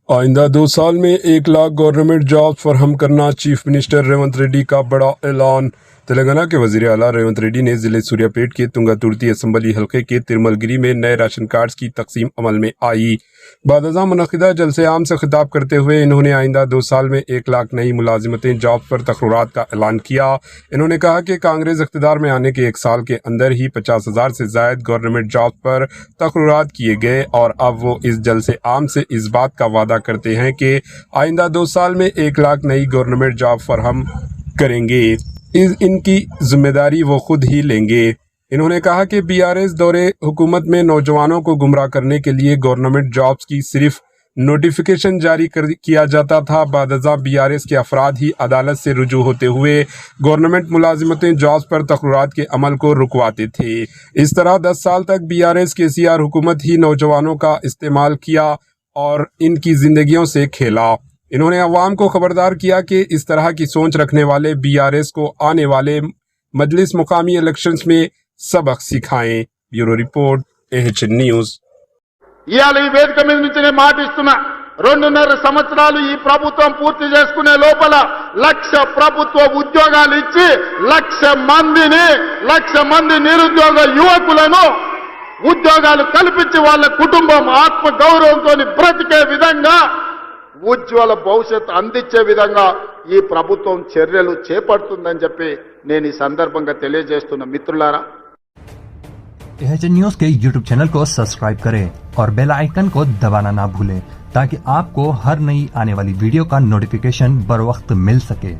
आइंदा 2 साल में 1 लाख गवर्नमेंट जॉब फराहम करना, चीफ मिनिस्टर रेवंत रेड्डी का बड़ा ऐलान। तेलंगाना के वजीर आला रेवंत रेड्डी ने जिले सूर्यापेट के तुंगातुर्ती असम्बली हल्के के तिरमलगिरी में नए राशन कार्ड्स की तकसीम अमल में आई। बादशाह मुनक़िदा जलसे आम से खिताब करते हुए इन्होंने आइंदा 2 साल में 1 लाख नई मुलाजिमतें जॉब पर तकर्रुरात का ऐलान किया। इन्होंने कहा कि कांग्रेस इख्तिदार में आने के 1 साल के अंदर ही 50,000 से जायद गवर्नमेंट जॉब पर तकर्रुरात किए गए और अब वो इस जलसे आम से इस बात का वादा करते हैं कि आइंदा 2 साल में 1 लाख नई गवर्नमेंट जॉब फराहम करेंगे। इनकी जिम्मेदारी वो खुद ही लेंगे। इन्होंने कहा कि बीआरएस दौरे हुकूमत में नौजवानों को गुमराह करने के लिए गवर्नमेंट जॉब्स की सिर्फ नोटिफिकेशन जारी किया जाता था। बादशाह बीआरएस के अफराद ही अदालत से रुजू होते हुए गवर्नमेंट मुलाजिमतें जॉब्स पर तकर्रुरात के अमल को रुकवाते थे। इस तरह 10 साल तक बीआरएस केसीआर हुकूमत ही नौजवानों का इस्तेमाल किया और इनकी जिंदगियों से खेला। इन्होंने अवाम को खबरदार किया कि इस तरह की सोच रखने वाले बीआरएस को आने वाले मजलिस मुकामी इलेक्शंस में सबक सिखाएं। Bureau report, AHN news. ఇవాళ ఈ వేదిక మీద నుంచి నేను మాట ఇస్తున్నా, 2.5 సంవత్సరాలు ఈ ప్రభుత్వం పూర్తి చేసుకునే లోపల 1,00,000 ప్రభుత్వ ఉద్యోగాలు ఇచ్చి 1,00,000 మంది నిరుద్యోగ యువకులను ఉద్యోగాలు కల్పించి వాళ్ళ కుటుంబం ఆత్మ గౌరవంతో బ్రతికే విధంగా ఉజ్వల భవిష్యత్తు అందించే విధంగా ఈ ప్రభుత్వం చర్యలు చేపడుతుందని చెప్పి నేను ఈ సందర్భంగా తెలియజేస్తున్న మిత్రులారా। AHN न्यूज़ के YouTube चैनल को सब्सक्राइब करें और बेल आइकन को दबाना ना भूलें ताकि आपको हर नई आने वाली वीडियो का नोटिफिकेशन बर वक्त मिल सके।